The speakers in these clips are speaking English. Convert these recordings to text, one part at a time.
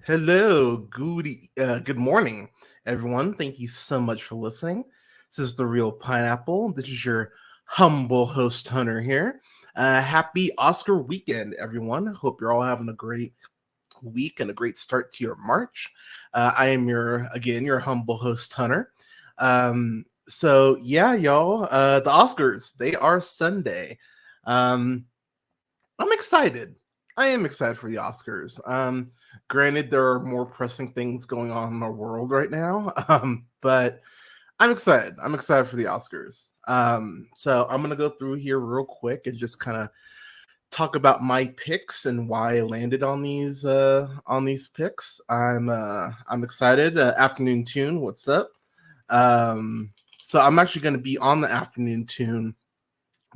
Hello, good morning, everyone. Thank you so much for listening. This is the Real Pineapple. This is your humble host Hunter here. Happy Oscar weekend, everyone. Hope you're all having a great week and a great start to your March. I am your humble host Hunter. So yeah, y'all. The Oscars they are Sunday. Um, I'm excited. I am excited for the Oscars. Granted, there are more pressing things going on in our world right now, but I'm excited. I'm excited for the Oscars. So I'm gonna go through here real quick and just kind of talk about my picks and why I landed on these picks. I'm excited. Afternoon Tune, what's up? So I'm actually going to be on the Afternoon Tune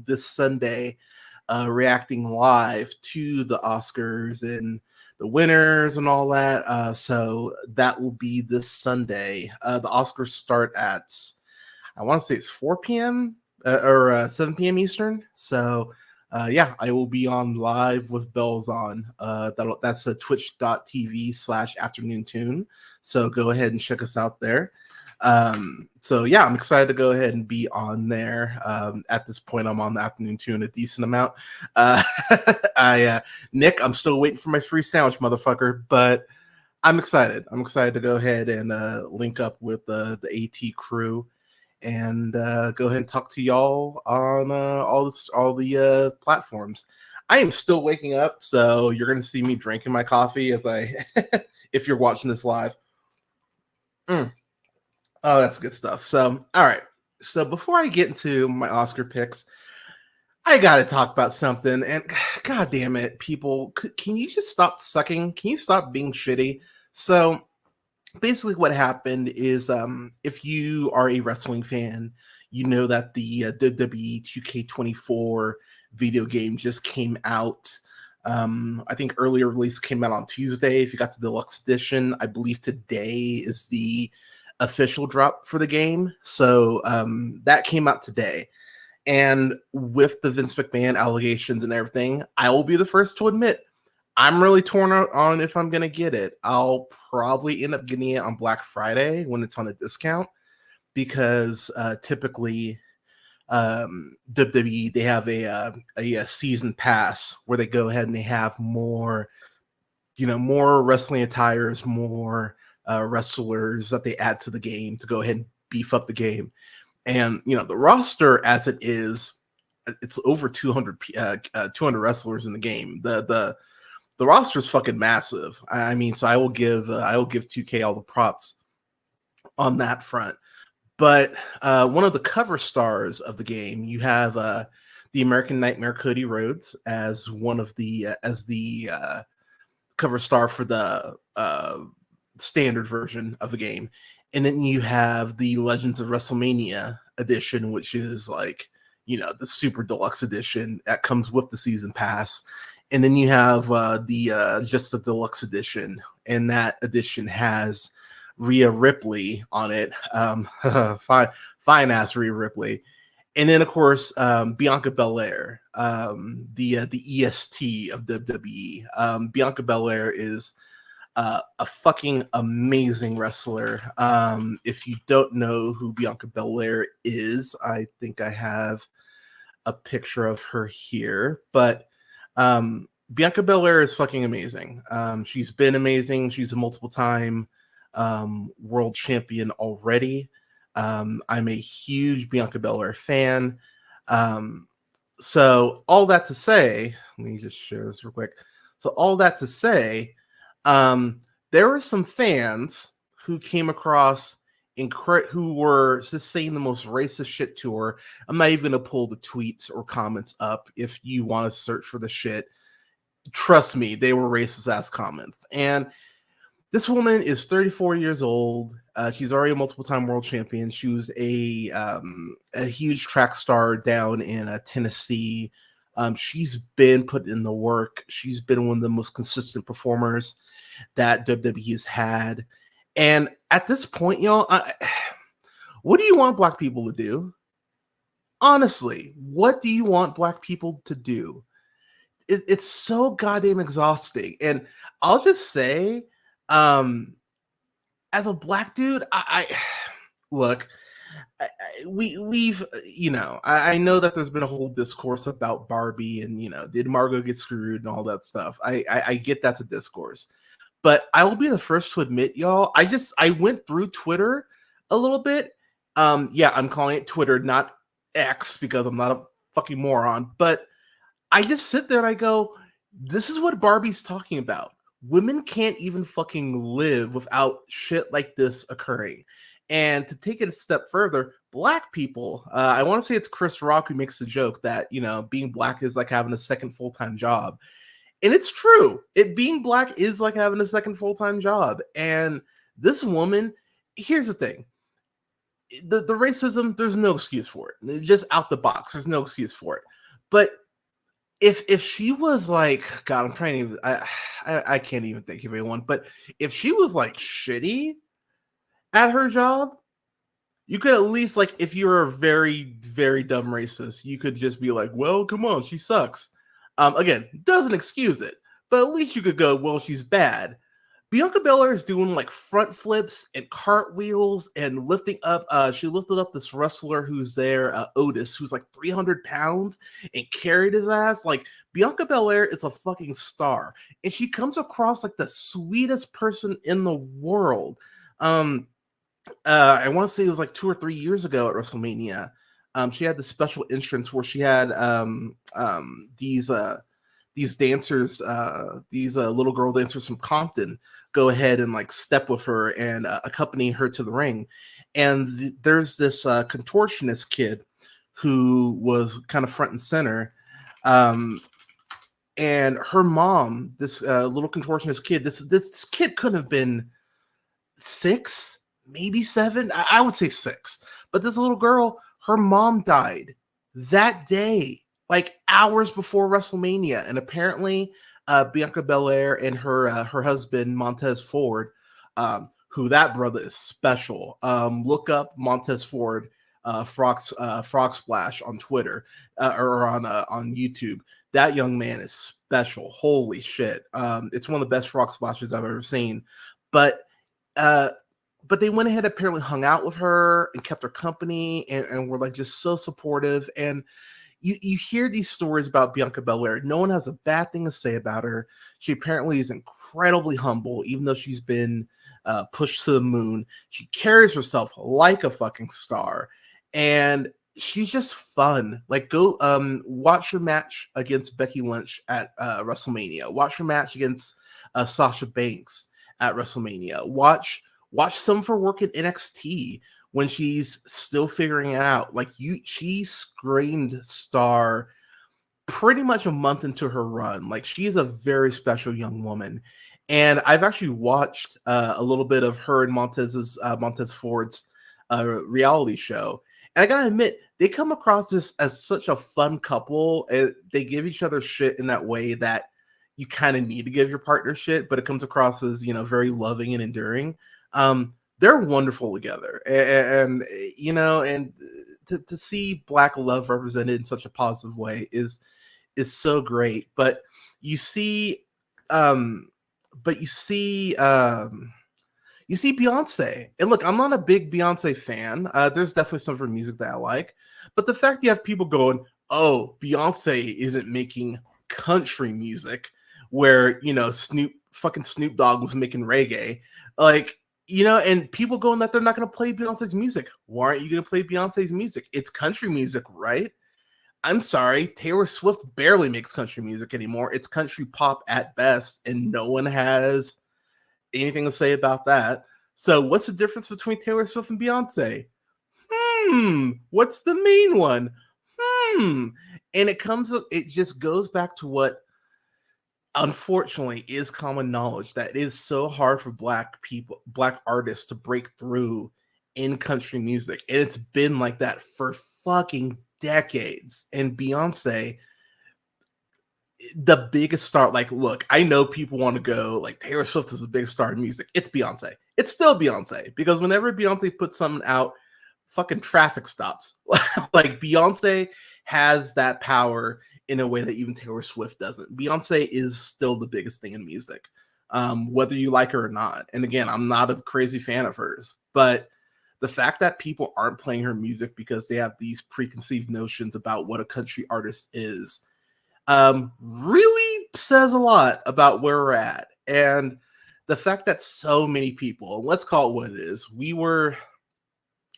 this Sunday, reacting live to the Oscars and the winners and all that. So that will be this Sunday. The Oscars start at, I want to say it's 4 p.m. Or 7 p.m. Eastern. So yeah, I will be on live with bells on. That's a twitch.tv/afternoon tune. So go ahead and check us out there. So yeah, I'm excited to go ahead and be on there. At this point, I'm on the Afternoon Tune a decent amount. Uh, Nick, I'm still waiting for my free sandwich, motherfucker, but I'm excited. I'm excited to go ahead and link up with the AT crew and go ahead and talk to y'all on all the platforms. I am still waking up, so you're gonna see me drinking my coffee as I if you're watching this live. Mm. Oh, that's good stuff. So, all right. So before I get into my Oscar picks, I got to talk about something. And God damn it, people, can you just stop sucking? Can you stop being shitty? So basically, what happened is, if you are a wrestling fan, you know that the WWE 2K24 video game just came out. I think earlier release came out on Tuesday. If you got the deluxe edition, I believe today is the official drop for the game. So that came out today. And with the Vince McMahon allegations and everything, I will be the first to admit I'm really torn out on if I'm gonna get it. I'll probably end up getting it on Black Friday when it's on a discount because typically WWE they have a season pass where they go ahead and they have more, more wrestling attires, more wrestlers that they add to the game to go ahead and beef up the game. And the roster as it is, it's over 200 wrestlers in the game. The roster is fucking massive. I mean, so I will give 2K all the props on that front. But one of the cover stars of the game, you have the American Nightmare Cody Rhodes as one of the cover star for the standard version of the game, and then you have the Legends of WrestleMania edition, which is like the super deluxe edition that comes with the season pass. And then you have the just the deluxe edition, and that edition has Rhea Ripley on it. Fine ass Rhea Ripley. And then of course Bianca Belair, the EST of WWE. Bianca Belair is a fucking amazing wrestler. If you don't know who Bianca Belair is, I think I have a picture of her here, but Bianca Belair is fucking amazing. She's been amazing. She's a multiple time world champion already. I'm a huge Bianca Belair fan. So all that to say, let me just share this real quick. So all that to say, there were some fans who came across who were just saying the most racist shit to her. I'm not even gonna pull the tweets or comments up. If you want to search for the shit, trust me, they were racist ass comments. And this woman is 34 years old. She's already a multiple time world champion. She was a huge track star down in Tennessee. She's been put in the work. She's been one of the most consistent performers that WWE has had. And at this point, what do you want black people to do? Honestly, what do you want black people to do? It's so goddamn exhausting. And I'll just say, As a black dude, I look. We've I know that there's been a whole discourse about Barbie and did Margot get screwed and all that stuff. I get that's a discourse, but I will be the first to admit, y'all, I went through Twitter a little bit. Yeah, I'm calling it Twitter, not X, because I'm not a fucking moron. But I just sit there and I go, this is what Barbie's talking about. Women can't even fucking live without shit like this occurring. And to take it a step further, black people, I want to say it's Chris Rock who makes the joke that, being black is like having a second full-time job. And it's true. Being black is like having a second full-time job. And this woman, here's the thing. The racism, there's no excuse for it. Just out the box, there's no excuse for it. But if she was like, God, I'm trying to even, I can't even think of anyone, but if she was like shitty at her job, you could at least, like, if you're a very, very dumb racist, you could just be like, well, come on, she sucks. Again, doesn't excuse it, but at least you could go, well, she's bad. Bianca Belair is doing like front flips and cartwheels and lifting up. She lifted up this wrestler who's there, Otis, who's like 300 pounds, and carried his ass. Like, Bianca Belair is a fucking star, and she comes across like the sweetest person in the world. I want to say it was like 2 or 3 years ago at WrestleMania. She had the special entrance where she had these dancers, these little girl dancers from Compton, go ahead and like step with her and accompany her to the ring. And there's this contortionist kid who was kind of front and center. And her mom, this little contortionist kid, this kid could have been 6, maybe 7. I would say 6. But this little girl, her mom died that day, like hours before WrestleMania. And apparently Bianca Belair and her husband, Montez Ford, who that brother is special. Look up Montez Ford Frog Splash on Twitter or on YouTube. That young man is special. Holy shit. It's one of the best Frog Splashes I've ever seen. But they went ahead, apparently hung out with her and kept her company and were like just so supportive. And you hear these stories about Bianca Belair. No one has a bad thing to say about her. She apparently is incredibly humble, even though she's been pushed to the moon. She carries herself like a fucking star. And she's just fun. Like, go watch her match against Becky Lynch at WrestleMania. Watch her match against Sasha Banks at WrestleMania. Watch some of her work at NXT when she's still figuring it out. Like, she screamed star pretty much a month into her run. Like, she is a very special young woman. And I've actually watched a little bit of her and Montez Ford's reality show. And I gotta admit, they come across as such a fun couple. They give each other shit in that way that you kind of need to give your partner shit, but it comes across as, very loving and enduring. They're wonderful together. And to see Black love represented in such a positive way is so great. But you see Beyonce. And look, I'm not a big Beyonce fan. There's definitely some of her music that I like. But the fact you have people going, oh, Beyonce isn't making country music where, Snoop Dogg was making reggae. Like, and people going that they're not going to play Beyonce's music. Why aren't you going to play Beyonce's music? It's country music, right? I'm sorry, Taylor Swift barely makes country music anymore. It's country pop at best, and no one has anything to say about that. So what's the difference between Taylor Swift and Beyonce? What's the main one? And it just goes back to what unfortunately is common knowledge, that it is so hard for Black artists to break through in country music. And it's been like that for fucking decades. And Beyonce, the biggest star, like, look, I know people want to go like Taylor Swift is the biggest star in music. It's Beyonce. It's still Beyonce, because whenever Beyonce puts something out, fucking traffic stops. Like, Beyonce has that power in a way that even Taylor Swift doesn't. Beyonce is still the biggest thing in music. whether you like her or not. And again, I'm not a crazy fan of hers, but the fact that people aren't playing her music because they have these preconceived notions about what a country artist is, really says a lot about where we're at. And the fact that so many people, and let's call it what it is, we were,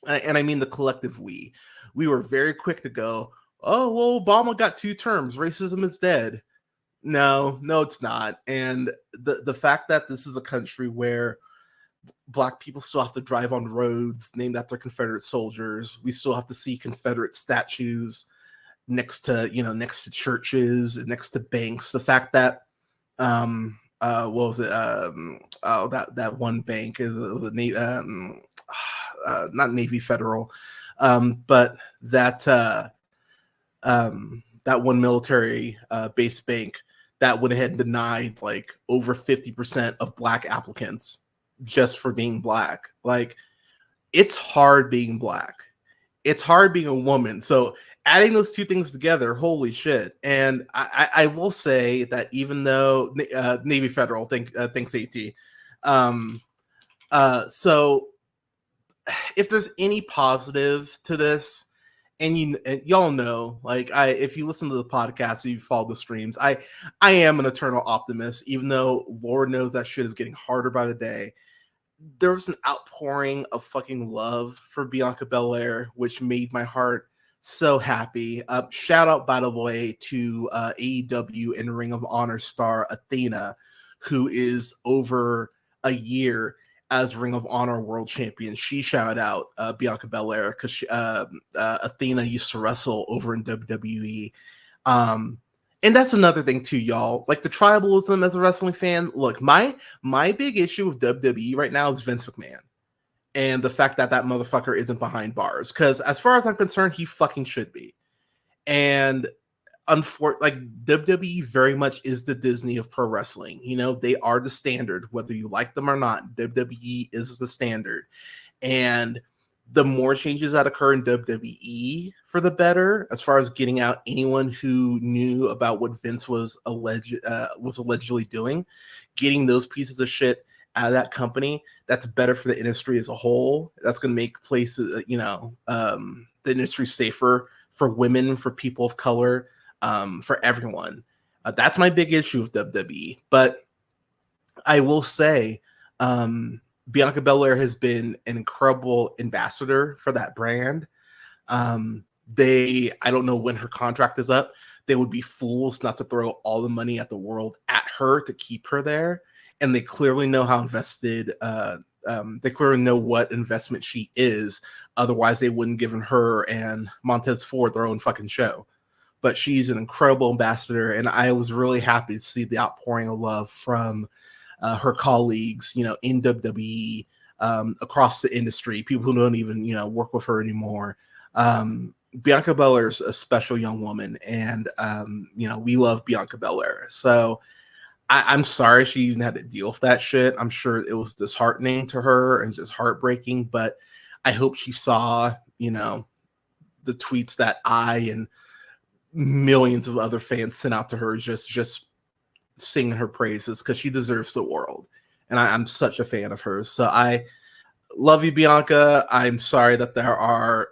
and I mean the collective we were very quick to go, oh, well, Obama got 2 terms, racism is dead. No, it's not. And the fact that this is a country where Black people still have to drive on roads named after Confederate soldiers, we still have to see Confederate statues next to churches and next to banks. The fact that what was it? That one bank is not Navy Federal, but that one military based bank that went ahead and denied like over 50% of Black applicants just for being Black. Like, it's hard being Black. It's hard being a woman. So adding those 2 things together, holy shit. And I will say that even though Navy Federal, thanks AT. So if there's any positive to this, and y'all know, like, if you listen to the podcast or you follow the streams, I am an eternal optimist, even though Lord knows that shit is getting harder by the day. There was an outpouring of fucking love for Bianca Belair, which made my heart so happy. Shout out, by the way, to AEW and Ring of Honor star Athena, who is over a year as Ring of Honor World Champion. She shouted out Bianca Belair because Athena used to wrestle over in WWE. And that's another thing too, y'all. Like, the tribalism as a wrestling fan. Look, my big issue with WWE right now is Vince McMahon. And the fact that that motherfucker isn't behind bars. Because as far as I'm concerned, he fucking should be. And like, WWE very much is the Disney of pro wrestling. You know, they are the standard, whether you like them or not. WWE is the standard. And the more changes that occur in WWE, for the better, as far as getting out anyone who knew about what Vince was allegedly doing, getting those pieces of shit out of that company, that's better for the industry as a whole. That's going to make places, the industry safer for women, for people of color, for everyone. That's my big issue with WWE. But I will say, Bianca Belair has been an incredible ambassador for that brand. I don't know when her contract is up. They would be fools not to throw all the money at the world at her to keep her there. And they clearly know how invested, they clearly know what investment she is. Otherwise, they wouldn't give her and Montez Ford their own fucking show. But she's an incredible ambassador, and I was really happy to see the outpouring of love from her colleagues, in WWE, across the industry, people who don't even, work with her anymore. Bianca Belair is a special young woman, and, we love Bianca Belair. So I'm sorry she even had to deal with that shit. I'm sure it was disheartening to her and just heartbreaking, but I hope she saw, the tweets that I and millions of other fans sent out to her, just singing her praises, because she deserves the world. And I'm such a fan of hers. So I love you, Bianca. I'm sorry that there are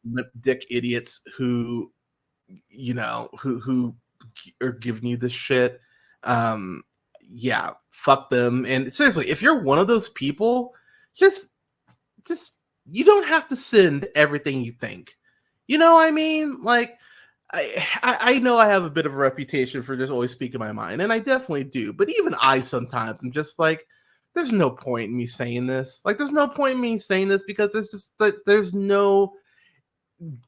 lip dick idiots who are giving you this shit. Yeah, fuck them. And seriously, if you're one of those people, just you don't have to send everything you think. You know what I mean? Like, I know I have a bit of a reputation for just always speaking my mind, and I definitely do. But even I sometimes am just like, there's no point in me saying this. Like, there's no point in me saying this because there's no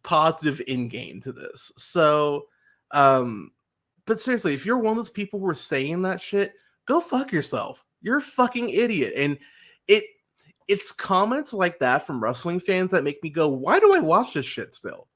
positive end game to this. So, but seriously, if you're one of those people who are saying that shit, go fuck yourself. You're a fucking idiot. And it's comments like that from wrestling fans that make me go, why do I watch this shit still?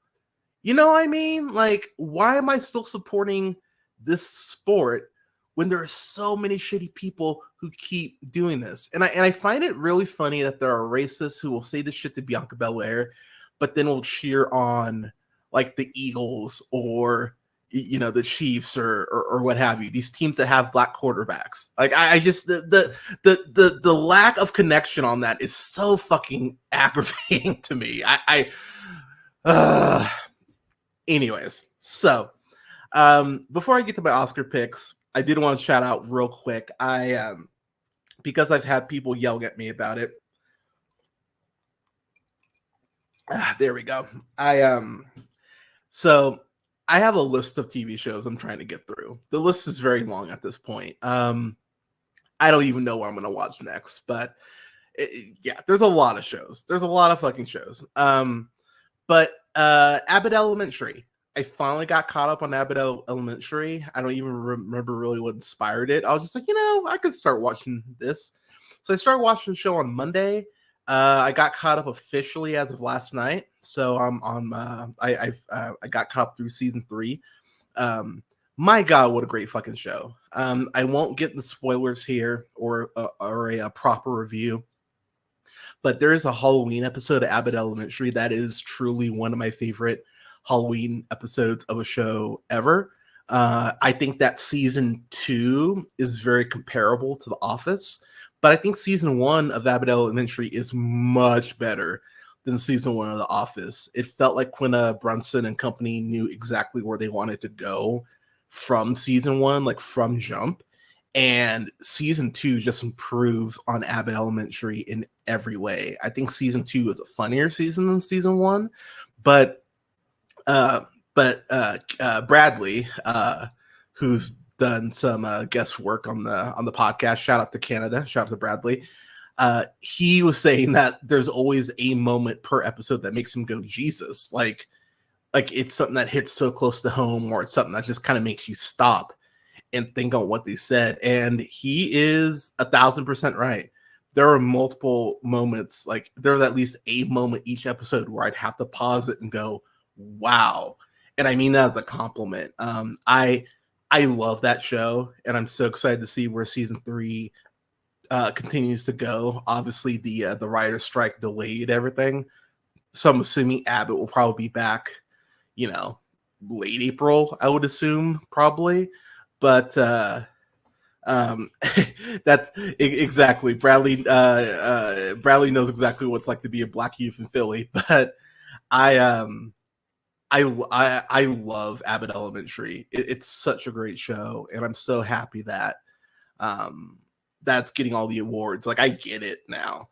You know what I mean? Like, why am I still supporting this sport when there are so many shitty people who keep doing this? And I find it really funny that there are racists who will say this shit to Bianca Belair, but then will cheer on like the Eagles or the Chiefs or what have you, these teams that have black quarterbacks. Like I just the lack of connection on that is so fucking aggravating to me. Anyways, so before I get to my Oscar picks, I did want to shout out real quick. I because I've had people yelling at me about it. There we go. So I have a list of TV shows I'm trying to get through. The list is very long at this point. I don't even know what I'm going to watch next, but yeah, there's a lot of shows. There's a lot of fucking shows. But Abbott Elementary. I finally got caught up on Abbott Elementary. I don't even remember really what inspired it. I was just like, I could start watching this. So I started watching the show on Monday. I got caught up officially as of last night. So I'm on. I got caught up through season 3. My God, what a great fucking show. I won't get the spoilers here or a proper review, but there is a Halloween episode of Abbott Elementary that is truly one of my favorite Halloween episodes of a show ever. I think that season 2 is very comparable to The Office, but I think season 1 of Abbott Elementary is much better than season 1 of The Office. It felt like Quinta Brunson and company knew exactly where they wanted to go from season 1, like from jump. And season 2 just improves on Abbott Elementary in every way. I think season 2 is a funnier season than season 1, but Bradley, who's done some guest work on the podcast, shout out to Canada, shout out to Bradley. He was saying that there's always a moment per episode that makes him go Jesus, like it's something that hits so close to home, or it's something that just kind of makes you stop and think on what they said. And he is 1,000% right. There are multiple moments, like there's at least a moment each episode where I'd have to pause it and go, wow. And I mean that as a compliment. I love that show, and I'm so excited to see where season 3 continues to go. Obviously, the writer's strike delayed everything, so I'm assuming Abbott will probably be back, late April, I would assume, probably. But that's exactly Bradley. Bradley knows exactly what it's like to be a black youth in Philly. But I love Abbott Elementary. It's such a great show, and I'm so happy that that's getting all the awards. Like, I get it now.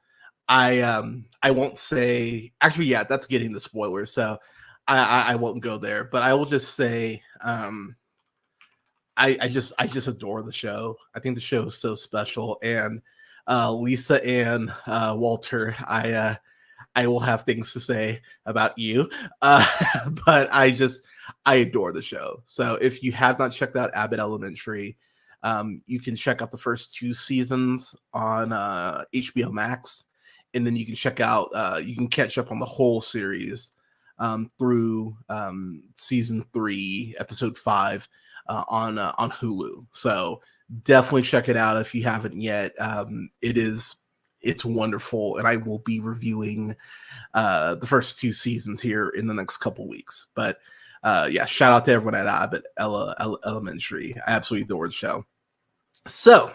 I won't say, actually, yeah, that's getting the spoilers, so I won't go there. But I will just say, I just adore the show. I think the show is so special, and Lisa and Walter, I will have things to say about you, but I adore the show. So if you have not checked out Abbott Elementary, you can check out the first 2 seasons on HBO Max, and then you can you can catch up on the whole series through season 3, episode 5 on Hulu. So definitely check it out if you haven't yet. It's wonderful, and I will be reviewing the first 2 seasons here in the next couple weeks. But yeah, shout out to everyone at Abbott Elementary. I absolutely adore the show. So,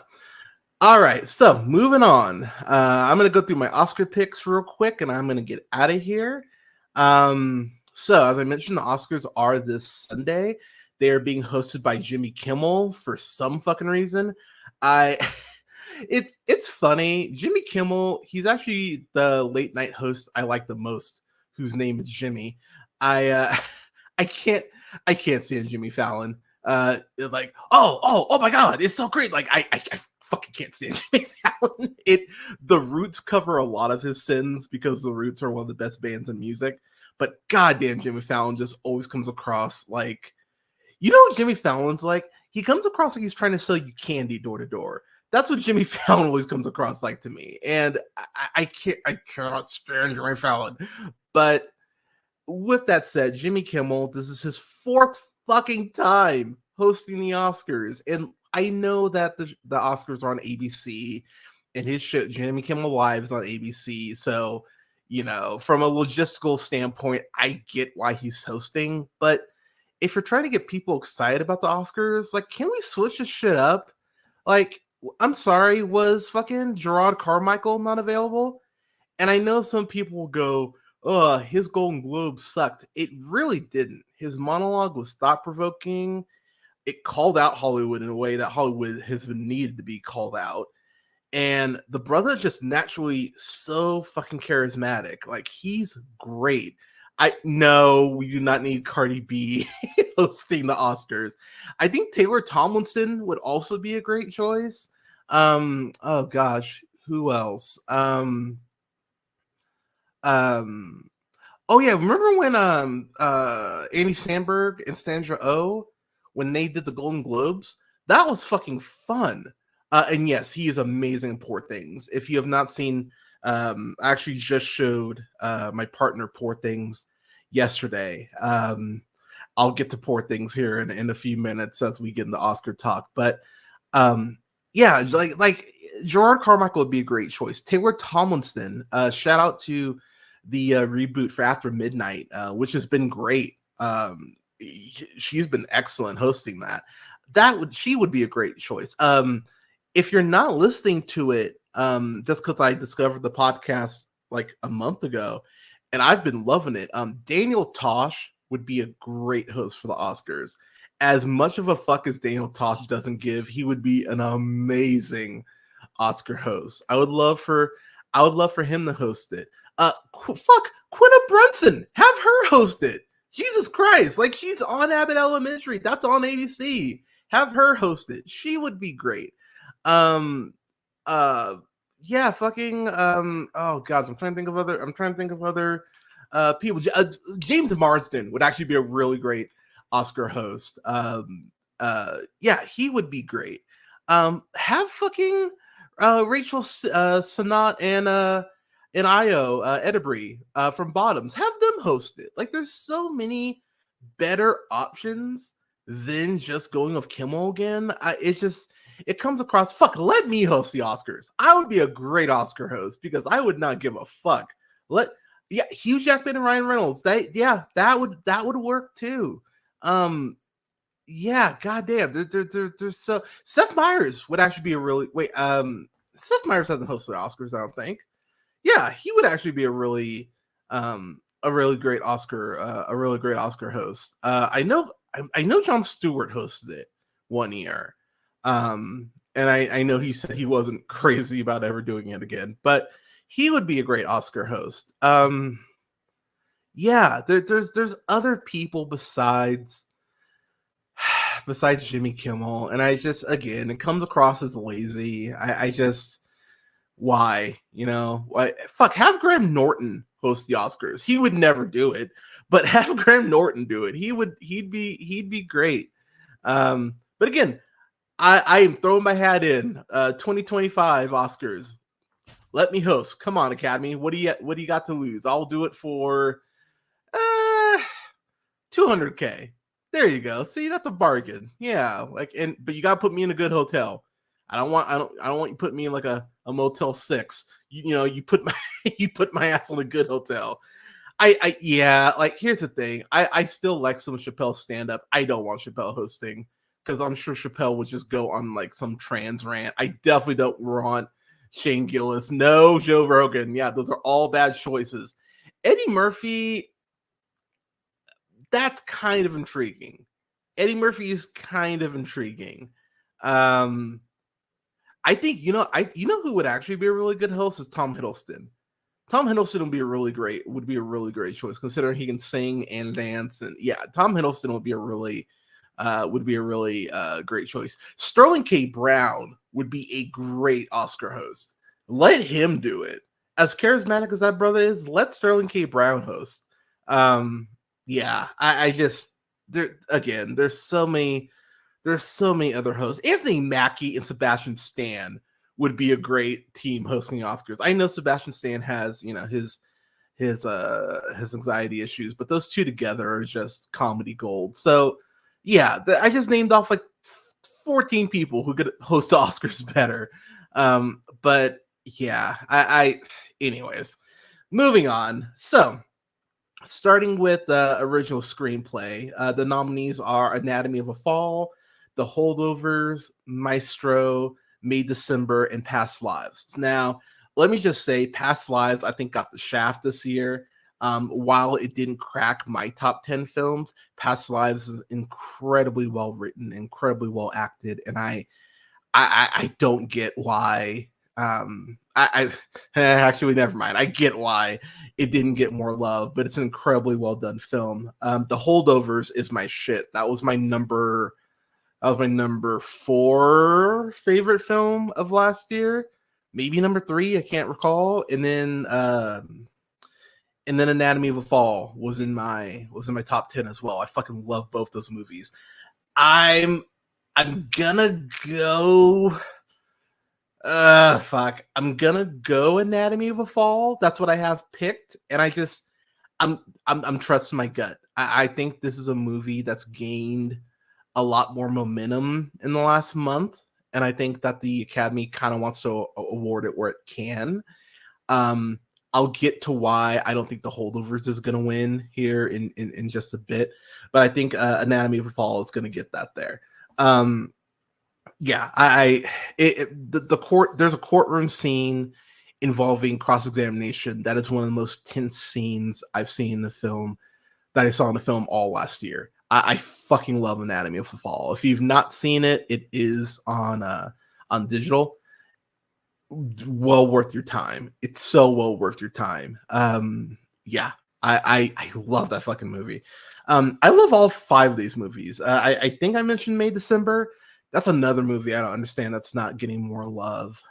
all right. So moving on, I'm going to go through my Oscar picks real quick, and I'm going to get out of here. So as I mentioned, the Oscars are this Sunday. They are being hosted by Jimmy Kimmel for some fucking reason. It's funny. Jimmy Kimmel, he's actually the late night host I like the most, whose name is Jimmy. I can't stand Jimmy Fallon. Like, oh my God, it's so great. Like, I fucking can't stand Jimmy Fallon. The Roots cover a lot of his sins because the Roots are one of the best bands in music. But goddamn, Jimmy Fallon just always comes across like, what Jimmy Fallon's like? He comes across like he's trying to sell you candy door to door. That's what Jimmy Fallon always comes across like to me. And I cannot stand Jimmy Fallon. But with that said, Jimmy Kimmel, this is his 4th fucking time hosting the Oscars. And I know that the Oscars are on ABC, and his show, Jimmy Kimmel Live, is on ABC. So, from a logistical standpoint, I get why he's hosting. But if you're trying to get people excited about the Oscars, like, can we switch this shit up? Like, I'm sorry, was fucking Gerard Carmichael not available? And I know some people will go, oh, his Golden Globe sucked. It really didn't. His monologue was thought provoking. It called out Hollywood in a way that Hollywood has been needed to be called out. And the brother just naturally so fucking charismatic. Like, he's great. I know we do not need Cardi B hosting the Oscars. I think Taylor Tomlinson would also be a great choice. Oh gosh, who else? Oh yeah, remember when Andy Samberg and Sandra Oh, when they did the Golden Globes? That was fucking fun. And yes, he is amazing in Poor Things. If you have not seen, I actually just showed my partner Poor Things yesterday. I'll get to Poor Things here in a few minutes as we get into Oscar talk. But yeah, like Gerard Carmichael would be a great choice. Taylor Tomlinson, shout out to the reboot for After Midnight, which has been great. She's been excellent hosting that. She would be a great choice. If you're not listening to it, just because I discovered the podcast like a month ago, and I've been loving it. Daniel Tosh would be a great host for the Oscars. As much of a fuck as Daniel Tosh doesn't give, he would be an amazing Oscar host. I would love for him to host it. Fuck Quinta Brunson, have her host it. Jesus Christ, like, she's on Abbott Elementary. That's on ABC. Have her host it. She would be great. Yeah, fucking oh god, I'm trying to think of other people. James Marsden would actually be a really great Oscar host. Yeah, he would be great. Have fucking Rachel Sennott and Io Edebri from Bottoms, have them host it. Like, there's so many better options than just going with Kimmel again. It comes across, fuck, let me host the Oscars. I would be a great Oscar host because I would not give a fuck. Hugh Jackman and Ryan Reynolds. That would work too. Yeah, goddamn. There's so Seth Meyers would actually be a really Seth Meyers hasn't hosted the Oscars, I don't think. Yeah, he would actually be a really great Oscar host. I know Jon Stewart hosted it one year. And I know he said he wasn't crazy about ever doing it again, but he would be a great Oscar host. Yeah, there's other people besides Jimmy Kimmel, and it comes across as lazy. Why? Why? Fuck, have Graham Norton host the Oscars. He would never do it, but have Graham Norton do it. He'd be great. But again, I am throwing my hat in. 2025 Oscars. Let me host. Come on, Academy. What do you got to lose? I'll do it for $200K. There you go. See, that's a bargain. Yeah, but you gotta put me in a good hotel. I don't want you put me in like a Motel 6. You put my ass on a good hotel. Yeah, like, here's the thing. I still like some Chappelle stand-up. I don't want Chappelle hosting, because I'm sure Chappelle would just go on like some trans rant. I definitely don't want Shane Gillis. No, Joe Rogan. Yeah, those are all bad choices. Eddie Murphy, that's kind of intriguing. Eddie Murphy is kind of intriguing. I think who would actually be a really good host is Tom Hiddleston. Tom Hiddleston would be a really great choice, considering he can sing and dance. And yeah, Tom Hiddleston would be a really great choice. Sterling K. Brown would be a great Oscar host. Let him do it. As charismatic as that brother is, let Sterling K. Brown host. Yeah, there's so many other hosts. Anthony Mackie and Sebastian Stan would be a great team hosting the Oscars. I know Sebastian Stan has, his anxiety issues, but those two together are just comedy gold. So yeah, I just named off like 14 people who could host the Oscars better. But yeah, anyways, moving on. So Starting with the original screenplay, the nominees are Anatomy of a Fall, The Holdovers, Maestro, May December, and Past Lives. Now, let me just say, Past Lives, I think, got the shaft this year. While it didn't crack my top 10 films, Past Lives is incredibly well written, incredibly well acted, and I don't get why. Actually, never mind. I get why it didn't get more love, but it's an incredibly well done film. The Holdovers is my shit. That was my number. That was my number 4 favorite film of last year. Maybe number 3. I can't recall. And then Anatomy of a Fall was in my top 10 as well. I fucking love both those movies. I'm gonna go. Fuck. I'm gonna go Anatomy of a Fall. That's what I have picked, and I'm trusting my gut. I think this is a movie that's gained a lot more momentum in the last month, and I think that the Academy kind of wants to award it where it can. Um, I'll get to why I don't think The Holdovers is going to win here in just a bit, but I think Anatomy of a Fall is going to get that there. Yeah, the court. There's a courtroom scene involving cross examination that is one of the most tense scenes I've seen in the film that I saw in the film all last year. I fucking love Anatomy of a Fall. If you've not seen it, it is on digital. Well worth your time. It's so well worth your time. Yeah, I love that fucking movie. I love all 5 of these movies. I think I mentioned May December. That's another movie I don't understand that's not getting more love.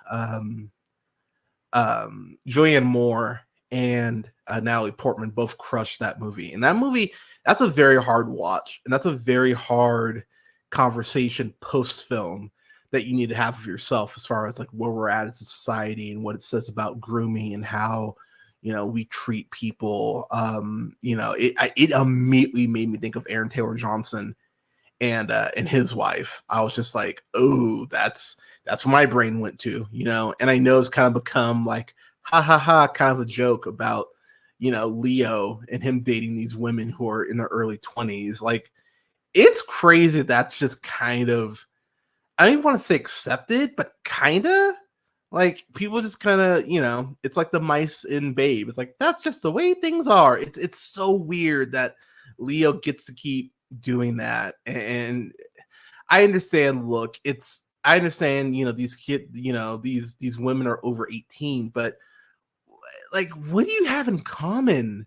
Julianne Moore and Natalie Portman both crushed that movie. And that movie, that's a very hard watch. And that's a very hard conversation post-film that you need to have of yourself as far as like where we're at as a society and what it says about grooming and how, you know, we treat people. You know, it immediately made me think of Aaron Taylor Johnson and his wife. I was just like, oh, that's where my brain went to, you know. And I know it's kind of become like ha ha ha kind of a joke about, you know, Leo and him dating these women who are in their early 20s. Like, it's crazy. That's just kind of, I don't even want to say accepted, but kind of like people just kind of, you know, it's like the mice in Babe. It's like, that's just the way things are. It's so weird that Leo gets to keep doing that. And I understand, look, I understand, you know, these kids, you know, these women are over 18, but like, what do you have in common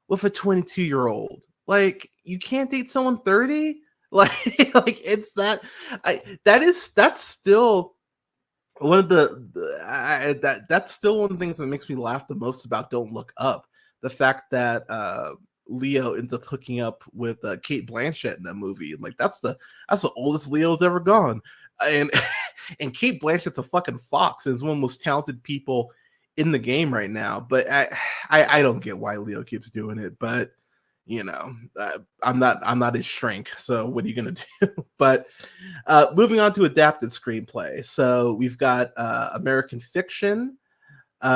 with a 22-year-old? Like, you can't date someone 30? Like it's that's still one of that's still one of the things that makes me laugh the most about Don't Look Up. The fact that Leo ends up hooking up with Kate Blanchett in that movie. Like that's the oldest Leo's ever gone. And and Kate Blanchett's a fucking fox and is one of the most talented people in the game right now. But I don't get why Leo keeps doing it. But you know, I'm not his shrink. So what are you gonna do? But moving on to adapted screenplay. So we've got American Fiction. We've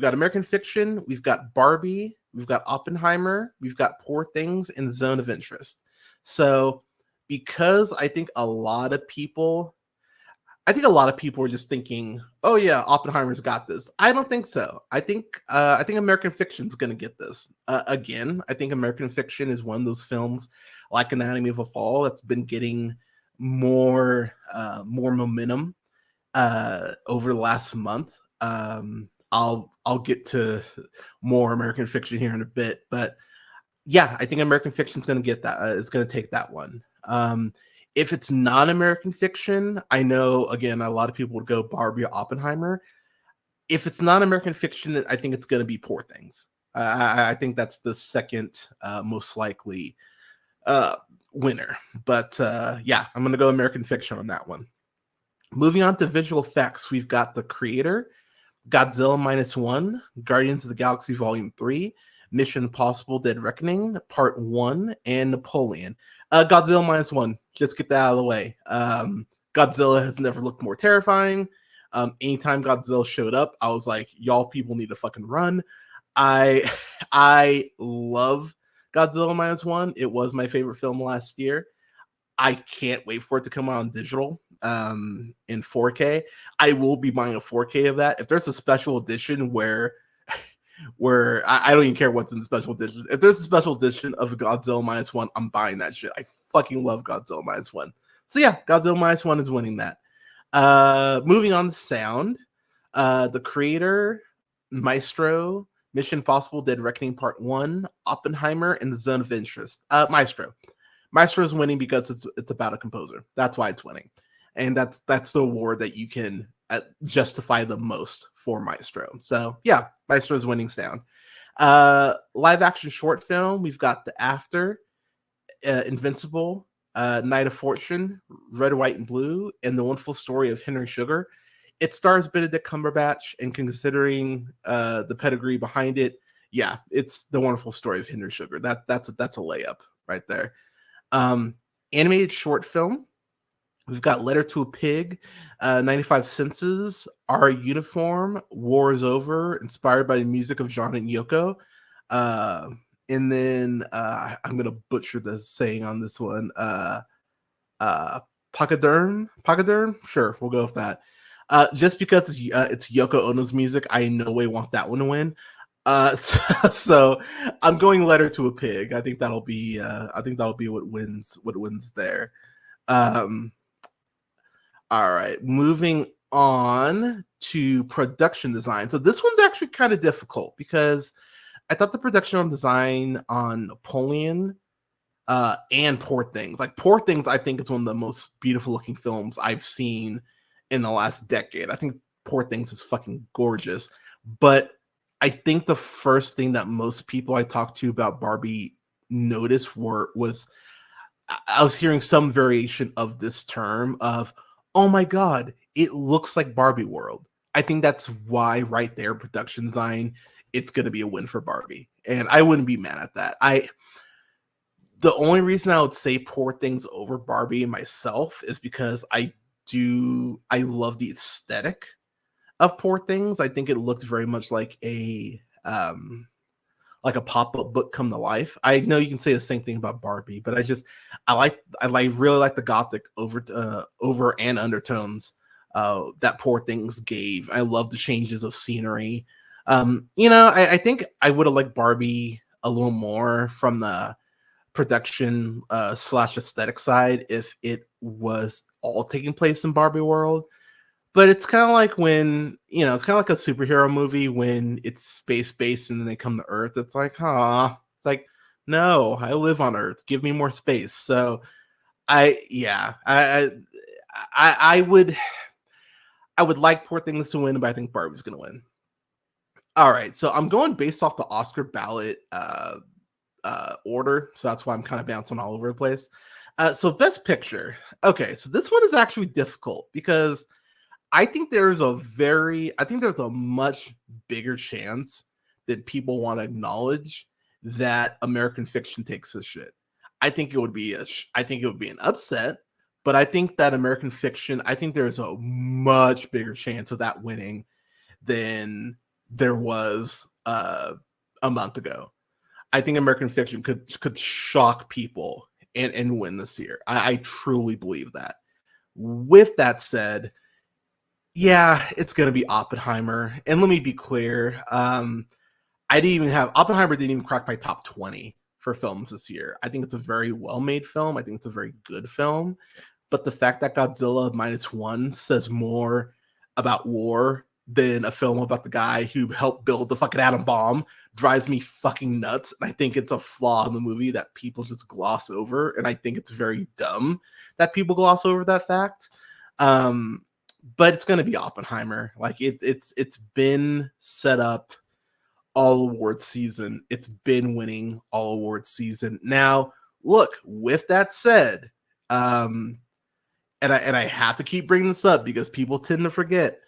got American Fiction. We've got Barbie. We've got Oppenheimer. We've got Poor Things and Zone of Interest. So because I think a lot of people are just thinking, "Oh yeah, Oppenheimer's got this." I don't think so. I think American Fiction's going to get this. Again, I think American Fiction is one of those films like Anatomy of a Fall that's been getting more momentum over the last month. I'll get to more American Fiction here in a bit, but yeah, I think American Fiction's going to get that. It's going to take that one. If it's non-American Fiction, I know, again, a lot of people would go Barbie or Oppenheimer. If it's non-American Fiction, I think it's going to be Poor Things. I think that's the second most likely winner. But yeah, I'm going to go American Fiction on that one. Moving on to visual effects, we've got The Creator, Godzilla Minus One, Guardians of the Galaxy Volume 3, Mission Impossible Dead Reckoning, Part 1, and Napoleon. Godzilla Minus One, just get that out of the way. Godzilla has never looked more terrifying. Anytime Godzilla showed up, I was like, y'all people need to fucking run. I I love Godzilla minus one. It was my favorite film last year. I can't wait for it to come out on digital in 4K. I will be buying a 4K of that. If there's a special edition where I don't even care what's in the special edition. If there's a special edition of Godzilla minus one, I'm buying that shit. I fucking love Godzilla minus one. So yeah, Godzilla minus one is winning that. Moving on to sound. The creator, Maestro, Mission Impossible Dead Reckoning Part 1, Oppenheimer, and The Zone of Interest. Maestro. Maestro is winning because it's about a composer. That's why it's winning. And that's the award that you can justify the most for Maestro. So yeah, Maestro is winning sound. Live action short film, we've got The After, Invincible, Night of Fortune, Red, White, and Blue, and The Wonderful Story of Henry Sugar. It stars Benedict Cumberbatch, and considering the pedigree behind it, yeah, it's The Wonderful Story of Henry Sugar. That's a layup right there. Animated short film, we've got Letter to a Pig, 95 Senses, Our Uniform, War is Over, inspired by the music of John and Yoko. And then I'm gonna butcher the saying on this one. Pachyderm, sure, we'll go with that. Just because it's Yoko Ono's music, I in no way want that one to win. So I'm going Letter to a Pig. I think that'll be what wins there. All right, moving on to production design. So this one's actually kind of difficult because I thought the production design on Napoleon and Poor Things, like Poor Things, I think it's one of the most beautiful looking films I've seen in the last decade. I think Poor Things is fucking gorgeous, but I think the first thing that most people I talked to about Barbie noticed was I was hearing some variation of this term of, oh my God, it looks like Barbie World. I think that's why right there, production design, it's going to be a win for Barbie. And I wouldn't be mad at that. The only reason I would say Poor Things over Barbie myself is because I love the aesthetic of Poor Things. I think it looked very much like a pop-up book come to life. I know you can say the same thing about Barbie, but I really like the gothic over and undertones that Poor Things gave. I love the changes of scenery. I think I would have liked Barbie a little more from the production / aesthetic side if it was all taking place in Barbie World. But it's kind of like when, it's kind of like a superhero movie when it's space-based and then they come to Earth. It's like, it's like, no, I live on Earth. Give me more space. So I would like Poor Things to win, but I think Barbie's going to win. All right. So I'm going based off the Oscar ballot order. So that's why I'm kind of bouncing all over the place. So Best Picture. Okay. So this one is actually difficult because I think there's a much bigger chance that people want to acknowledge that American Fiction takes this shit. I think it would be an upset, but I think that American Fiction, I think there's a much bigger chance of that winning than there was a month ago. I think American Fiction could shock people and win this year. I truly believe that. With that said, yeah, it's going to be Oppenheimer. And let me be clear. Oppenheimer didn't even crack my top 20 for films this year. I think it's a very well-made film. I think it's a very good film. But the fact that Godzilla minus one says more about war than a film about the guy who helped build the fucking atom bomb drives me fucking nuts. And I think it's a flaw in the movie that people just gloss over. And I think it's very dumb that people gloss over that fact. But it's going to be Oppenheimer. Like it's been set up all awards season. It's been winning all awards season. Now, look, with that said, and I have to keep bringing this up because people tend to forget,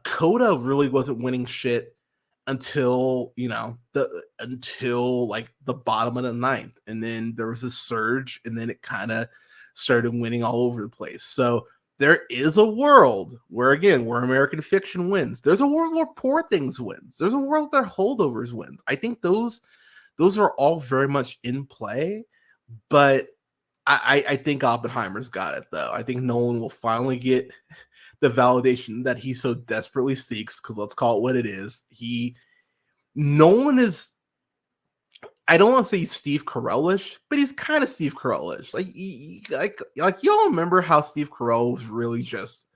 Coda really wasn't winning shit until like the bottom of the ninth. And then there was a surge and then it kind of started winning all over the place. So there is a world where, again, where American Fiction wins. There's a world where Poor Things wins. There's a world that Holdovers wins. I think those are all very much in play, but I think Oppenheimer's got it though. I think Nolan will finally get the validation that he so desperately seeks. Because let's call it what it is. Nolan is. I don't want to say Steve Carell-ish, but he's kind of Steve Carell-ish. Like y'all remember how Steve Carell was really just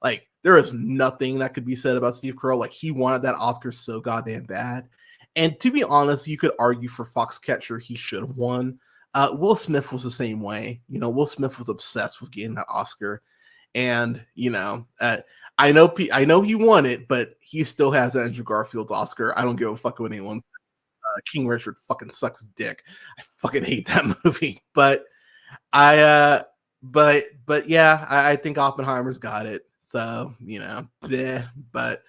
like there is nothing that could be said about Steve Carell. Like he wanted that Oscar so goddamn bad. And to be honest, you could argue for Foxcatcher he should have won. Will Smith was the same way. You know, Will Smith was obsessed with getting that Oscar, and I know he won it, but he still has Andrew Garfield's Oscar. I don't give a fuck what anyone. King Richard fucking sucks dick. I fucking hate that movie, but I I think Oppenheimer's got it. So bleh. But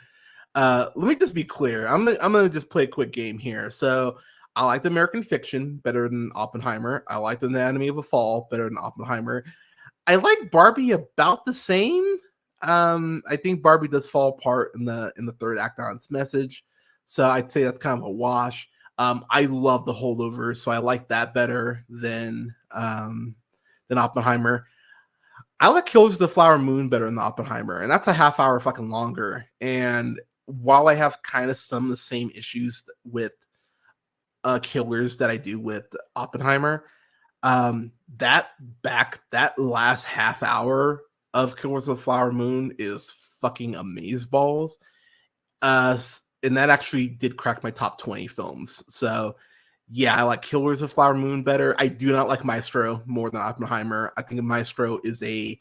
let me just be clear. I'm gonna just play a quick game here. So I like the American Fiction better than Oppenheimer. I like the Anatomy of a Fall better than Oppenheimer. I like Barbie about the same. I think Barbie does fall apart in the third act on its message. So I'd say that's kind of a wash. I love the Holdovers, so I like that better than Oppenheimer. I like Killers of the Flower Moon better than Oppenheimer, and that's a half hour fucking longer. And while I have kind of some of the same issues with Killers that I do with Oppenheimer, that last half hour of Killers of the Flower Moon is fucking amazeballs. And that actually did crack my top 20 films. So yeah, I like Killers of Flower Moon better. I do not like Maestro more than Oppenheimer. I think Maestro is a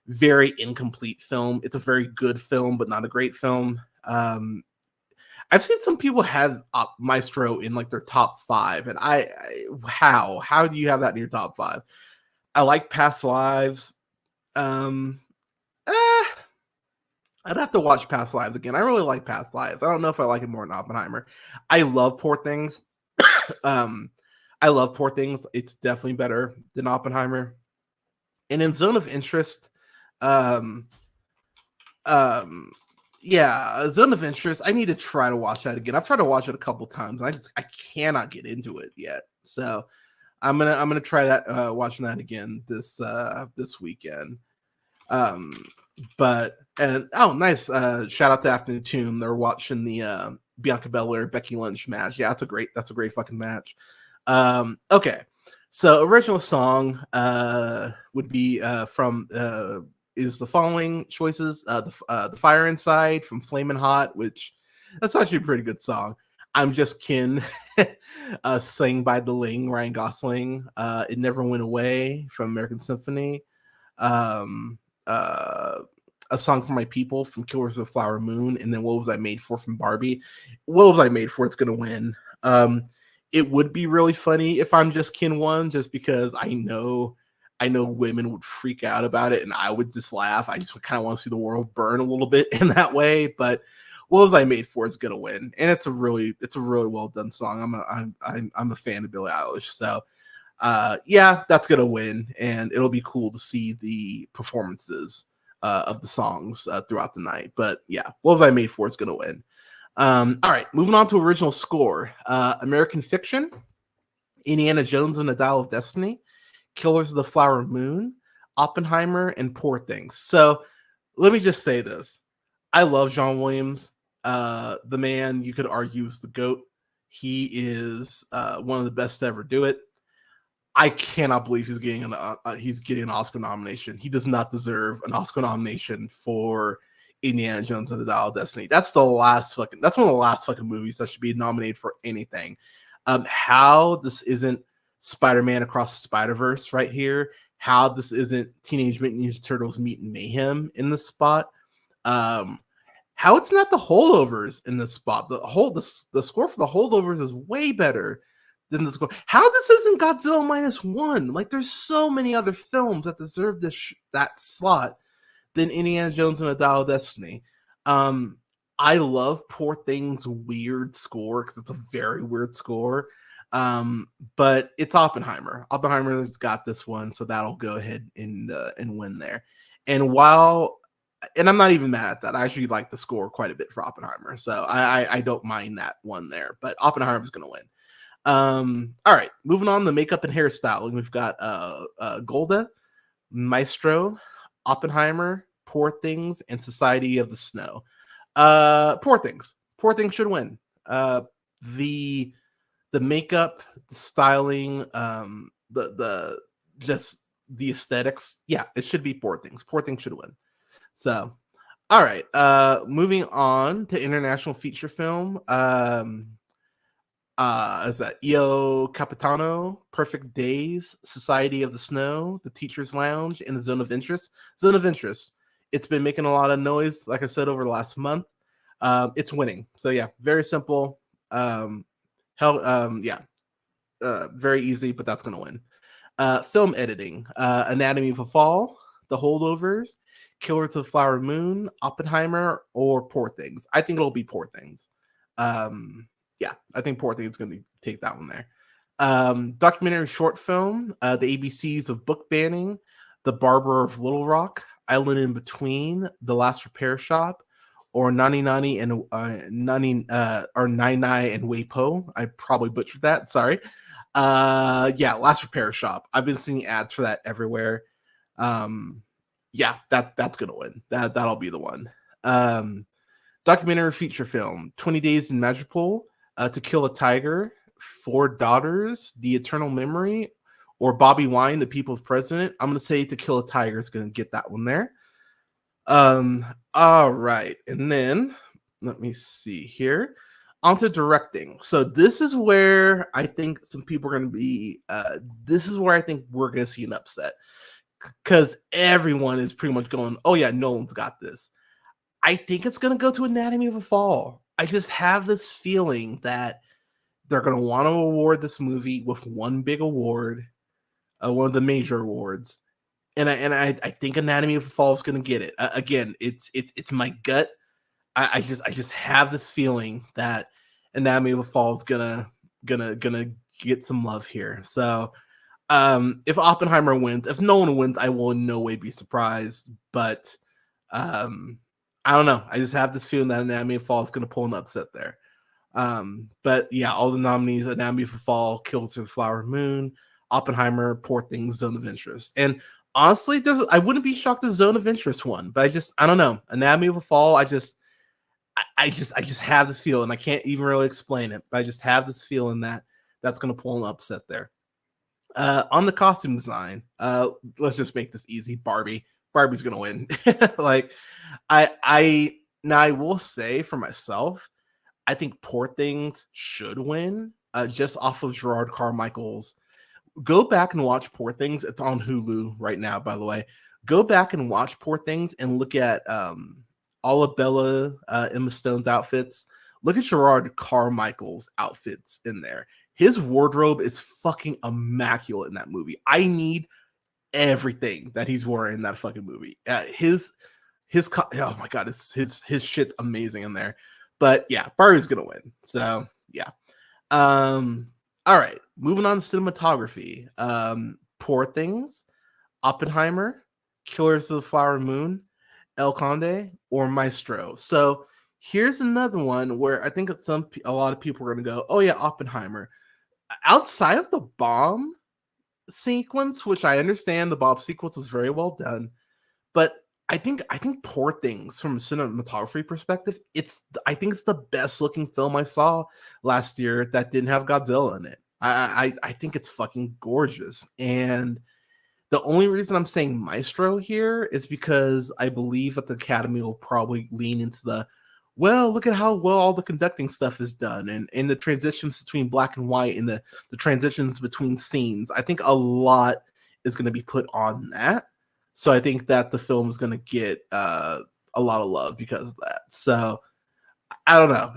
very incomplete film. It's a very good film, but not a great film. I've seen some people have Maestro in like their top 5, and how do you have that in your top 5? I like Past Lives. I'd have to watch Past Lives again. I really like Past Lives. I don't know if I like it more than Oppenheimer. I love Poor Things. I love Poor Things. It's definitely better than Oppenheimer. And in Zone of Interest, yeah, Zone of Interest. I need to try to watch that again. I've tried to watch it a couple times, and I cannot get into it yet. So I'm gonna try that watching that again this weekend. Nice. Shout out to Afternoon Tune. They're watching the Bianca Belair Becky Lynch match. Yeah, that's a great fucking match. Okay. So original song would be from is the following choices: the Fire Inside from Flamin' Hot, which that's actually a pretty good song. I'm Just Kin, sang by the Ling, Ryan Gosling. It Never Went Away from American Symphony. A Song for My People from Killers of the Flower Moon, and then What Was I Made For from Barbie. What Was I Made For? It's gonna win. It would be really funny if I'm Just Kin won, just because I know women would freak out about it, and I would just laugh. I just kind of want to see the world burn a little bit in that way. But What Was I Made For is gonna win, and it's a really well done song. I'm a fan of Billie Eilish, so yeah, that's gonna win, and it'll be cool to see the performances of the songs throughout the night. But yeah, What Was I Made For is gonna win. All right, moving on to original score. American Fiction, Indiana Jones and the Dial of Destiny, Killers of the Flower Moon, Oppenheimer, and Poor Things. So let me just say this. I love John Williams. The man, you could argue, is the GOAT. He is one of the best to ever do it. I cannot believe he's getting an Oscar nomination. He does not deserve an Oscar nomination for Indiana Jones and the Dial of Destiny. That's one of the last fucking movies that should be nominated for anything. How this isn't Spider-Man Across the Spider-Verse right here? How this isn't Teenage Mutant Ninja Turtles Mutant Mayhem in this spot? How it's not the Holdovers in this spot? The score for the Holdovers is way better than the score. How this isn't Godzilla -1? Like, there's so many other films that deserve that slot than Indiana Jones and the Dial of Destiny. I love Poor Things' weird score because it's a very weird score. But it's Oppenheimer. Oppenheimer's got this one, so that'll go ahead and win there. And I'm not even mad at that. I actually like the score quite a bit for Oppenheimer, so I don't mind that one there. But Oppenheimer's going to win. All right, moving on to makeup and hairstyling. We've got Golda, Maestro, Oppenheimer, Poor Things, and Society of the Snow. Poor Things. Poor Things should win. The makeup, the styling, the just the aesthetics. Yeah, it should be Poor Things. Poor Things should win. So, all right. Moving on to international feature film. Is that Io Capitano, Perfect Days, Society of the Snow, The Teacher's Lounge, and The Zone of Interest. Zone of Interest. It's been making a lot of noise, like I said, over the last month. It's winning. So yeah, very simple. Very easy, but that's gonna win. Film editing, Anatomy of a Fall, The Holdovers, Killers of the Flower Moon, Oppenheimer, or Poor Things. I think it'll be Poor Things. Yeah, I think Poor Things is going to take that one there. Documentary short film, The ABCs of Book Banning, The Barber of Little Rock, Island in Between, The Last Repair Shop, or Nani Nani and Nai Nai and Weipo. I probably butchered that. Sorry. Yeah, Last Repair Shop. I've been seeing ads for that everywhere. Yeah, that's gonna win. That'll be the one. Documentary feature film: 20 Days in Madripoor, To Kill a Tiger, Four Daughters, The Eternal Memory, or Bobby Wine, The People's President. I'm gonna say To Kill a Tiger is gonna get that one there. All right, and then let me see here. Onto directing. So this is where I think some people are going to be. This is where I think we're going to see an upset because everyone is pretty much going, "Oh yeah, Nolan's got this." I think it's going to go to Anatomy of a Fall. I just have this feeling that they're going to want to award this movie with one big award, one of the major awards, and I think Anatomy of a Fall is going to get it. Again, it's my gut. I just have this feeling that Anatomy of a Fall is gonna get some love here. So if Oppenheimer wins, if Nolan wins, I will in no way be surprised. But I don't know. I just have this feeling that Anatomy of a Fall is gonna pull an upset there. But yeah, all the nominees: Anatomy of a Fall, Killers of the Flower Moon, Oppenheimer, Poor Things, Zone of Interest. And honestly, I wouldn't be shocked if Zone of Interest won, but I don't know. Anatomy of a Fall, I just have this feeling. I can't even really explain it, but I just have this feeling that that's going to pull an upset there. On the costume design, let's just make this easy. Barbie's going to win. Like I will say for myself, I think Poor Things should win, just off of Gerard Carmichael's. Go back and watch Poor Things. It's on Hulu right now, by the way. Go back and watch Poor Things and look at all of Bella, Emma Stone's outfits. Look at Gerard Carmichael's outfits in there. His wardrobe is fucking immaculate in that movie. I need everything that he's wearing in that fucking movie. Oh my god, his shit's amazing in there. But yeah, Barbie's gonna win. So yeah. All right, moving on to cinematography. Poor Things, Oppenheimer, Killers of the Flower Moon, El Conde, or Maestro. So here's another one where I think a lot of people are going to go, "Oh yeah, Oppenheimer." Outside of the bomb sequence, which I understand the bomb sequence was very well done, but I think Poor Things from a cinematography perspective, I think it's the best looking film I saw last year that didn't have Godzilla in it. I think it's fucking gorgeous. And the only reason I'm saying Maestro here is because I believe that the Academy will probably lean into look at how well all the conducting stuff is done and the transitions between black and white and the transitions between scenes. I think a lot is going to be put on that. So I think that the film is going to get a lot of love because of that. So I don't know.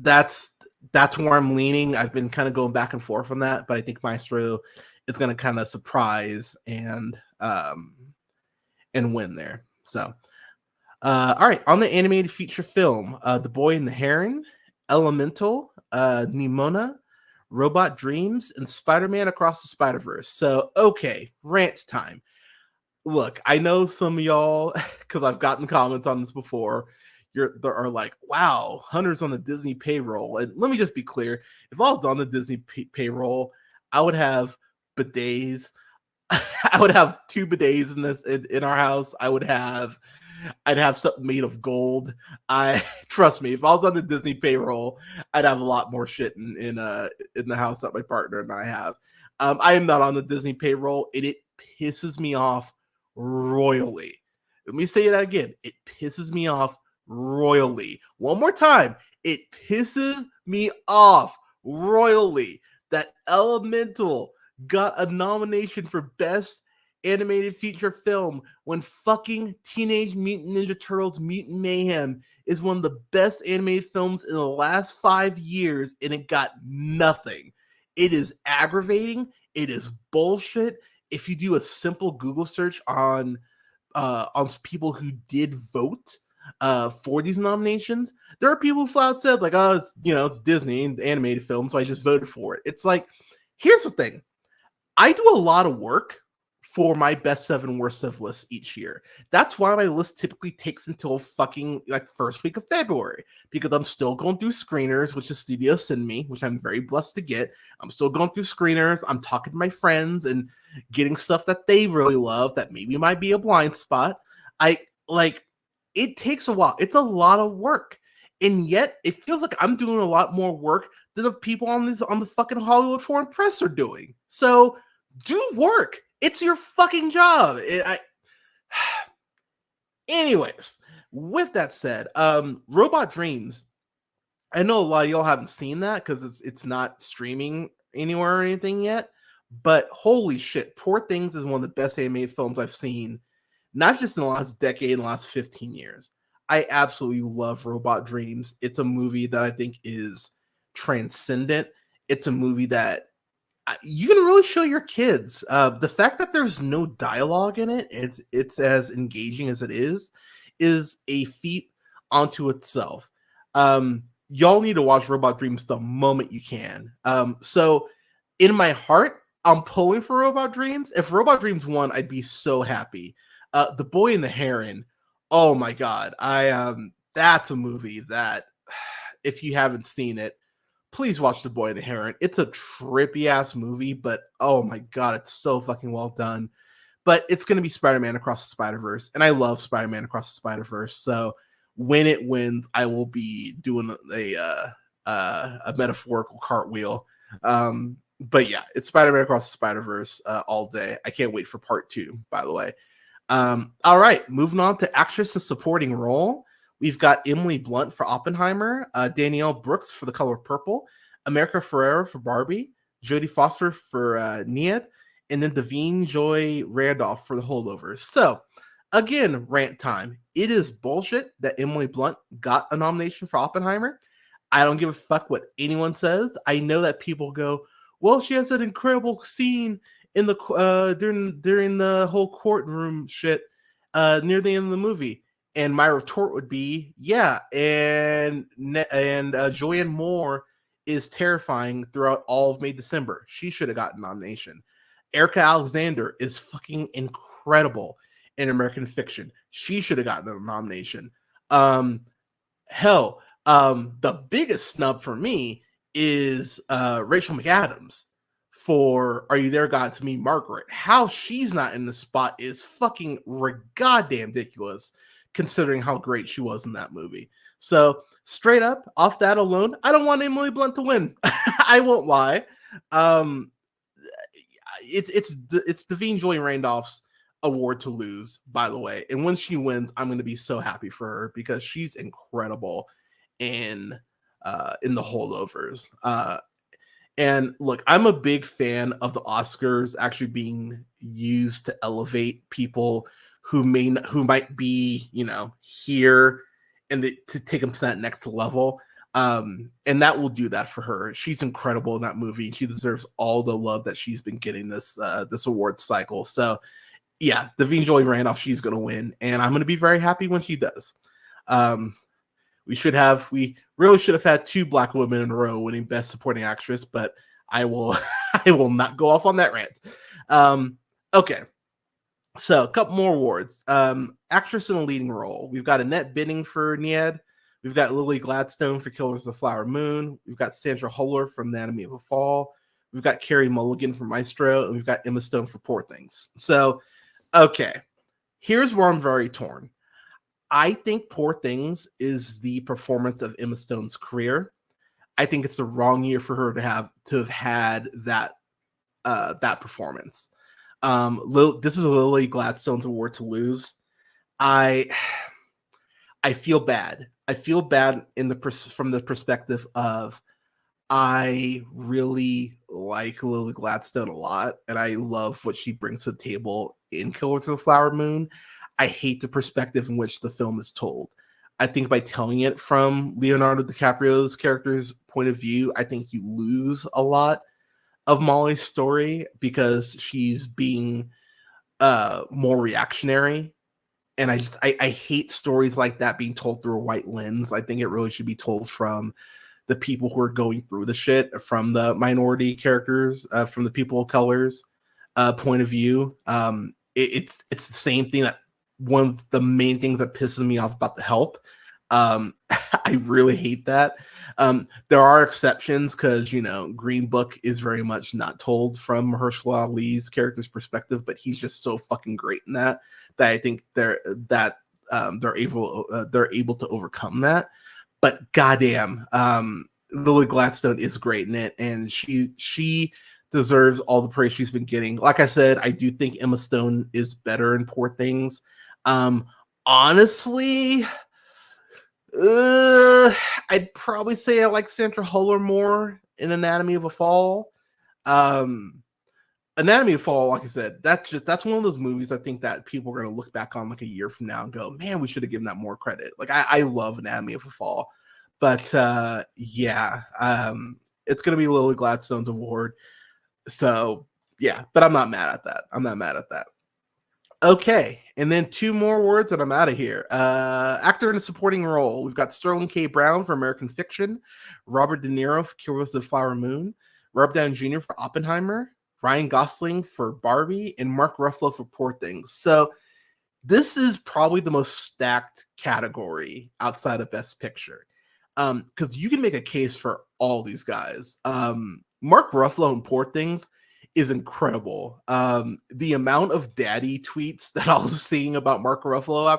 That's where I'm leaning. I've been kind of going back and forth on that, but I think Maestro is going to kind of surprise and win there. So, all right, on the animated feature film, The Boy and the Heron, Elemental, Nimona, Robot Dreams, and Spider-Man Across the Spider-Verse. So, okay, rant time. look, I know some of y'all, because I've gotten comments on this before. There are like, wow, Hunter's on the Disney payroll. And let me just be clear: if I was on the Disney payroll, I would have bidets. I would have 2 bidets in our house. I'd have something made of gold. I trust me, if I was on the Disney payroll, I'd have a lot more shit in the house that my partner and I have. I am not on the Disney payroll, and it pisses me off royally. Let me say that again. It pisses me off royally. One more time. It pisses me off royally that Elemental got a nomination for Best Animated Feature Film when fucking Teenage Mutant Ninja Turtles Mutant Mayhem is one of the best animated films in the last 5 years, and it got nothing. It is aggravating. It is bullshit. If you do a simple Google search on people who did vote for these nominations, there are people who flat out said like, oh, it's Disney and animated film, so I just voted for it. It's like, here's the thing. I do a lot of work for my best 7 worst of lists each year. That's why my list typically takes until fucking like first week of February, because I'm still going through screeners, which the studio send me, which I'm very blessed to get. I'm still going through screeners. I'm talking to my friends and getting stuff that they really love that maybe might be a blind spot. It takes a while. It's a lot of work. And yet it feels like I'm doing a lot more work than the people on the fucking Hollywood Foreign Press are doing. So do work. It's your fucking job. Anyways, with that said, Robot Dreams. I know a lot of y'all haven't seen that because it's not streaming anywhere or anything yet. But holy shit, Poor Things is one of the best animated films I've seen, not just in the last decade, in the last 15 years. I absolutely love Robot Dreams. It's a movie that I think is transcendent. It's a movie that you can really show your kids. The fact that there's no dialogue in it, it's as engaging as it is a feat onto itself. Y'all need to watch Robot Dreams the moment you can. So in my heart, I'm pulling for Robot Dreams. If Robot Dreams won, I'd be so happy. The Boy and the Heron. Oh my god, that's a movie that if you haven't seen it, please watch The Boy and the Heron. It's a trippy ass movie, but oh my god, it's so fucking well done. But it's going to be Spider-Man Across the Spider-Verse, and I love Spider-Man Across the Spider-Verse. So when it wins, I will be doing a metaphorical cartwheel. But yeah, it's Spider-Man Across the Spider-Verse all day. I can't wait for part 2, by the way. All right, moving on to actress and supporting role. We've got Emily Blunt for Oppenheimer, Danielle Brooks for The Color Purple, America Ferrera for Barbie, Jodie Foster for Nia, and then Davine Joy Randolph for The Holdovers. So, again, rant time. It is bullshit that Emily Blunt got a nomination for Oppenheimer. I don't give a fuck what anyone says. I know that people go, well, she has an incredible scene in the during the whole courtroom shit near the end of the movie. And my retort would be, yeah, and Julianne Moore is terrifying throughout all of May December. She should have gotten a nomination. Erica Alexander is fucking incredible in American Fiction. She should have gotten a nomination. The biggest snub for me is Rachel McAdams for Are You There, God? To Me, Margaret. How she's not in the spot is fucking goddamn ridiculous, considering how great she was in that movie. So straight up off that alone, I don't want Emily Blunt to win. I won't lie. It's Davine Joy Randolph's award to lose, by the way. And when she wins, I'm going to be so happy for her because she's incredible in The Holdovers. And look, I'm a big fan of the Oscars actually being used to elevate people who might be, here and to take them to that next level. And that will do that for her. She's incredible in that movie. She deserves all the love that she's been getting this award cycle. So yeah, Davine Joy Randolph, she's going to win. And I'm going to be very happy when she does. We really should have had 2 Black women in a row winning Best Supporting Actress, but I will not go off on that rant. Okay. So, a couple more awards. Actress in a leading role. We've got Annette Bening for Nied. We've got Lily Gladstone for Killers of the Flower Moon. We've got Sandra Huller from Anatomy of a Fall. We've got Carey Mulligan for Maestro, and we've got Emma Stone for Poor Things. So, okay, here's where I'm very torn. I think Poor Things is the performance of Emma Stone's career. I think it's the wrong year for her to have had that performance. This is a Lily Gladstone's award to lose. I feel bad. I feel bad from the perspective of I really like Lily Gladstone a lot, and I love what she brings to the table in Killers of the Flower Moon. I hate the perspective in which the film is told. I think by telling it from Leonardo DiCaprio's character's point of view, I think you lose a lot of Molly's story because she's being more reactionary. And I hate stories like that being told through a white lens. I think it really should be told from the people who are going through the shit, from the minority characters, from the people of color's point of view. It's the same thing that one of the main things that pisses me off about The Help. I really hate that. There are exceptions because, Green Book is very much not told from Mahershala Ali's character's perspective, but he's just so fucking great in that I think they're able to overcome that. But goddamn, Lily Gladstone is great in it, and she deserves all the praise she's been getting. Like I said, I do think Emma Stone is better in Poor Things. Honestly, I'd probably say I like Sandra Huller more in Anatomy of a Fall. Anatomy of a Fall, like I said, that's one of those movies I think that people are going to look back on like a year from now and go, man, we should have given that more credit. Like I love Anatomy of a Fall, but yeah, it's going to be Lily Gladstone's award. So yeah, but I'm not mad at that. Okay, and then two more words and I'm out of here. Actor in a supporting role. We've got Sterling K. Brown for American Fiction, Robert De Niro for Killers of the Flower Moon, Robert Downey Jr. for Oppenheimer, Ryan Gosling for Barbie, and Mark Ruffalo for Poor Things. So this is probably the most stacked category outside of Best Picture. Because you can make a case for all these guys. Mark Ruffalo in Poor Things is incredible. The amount of daddy tweets that I was seeing about Mark Ruffalo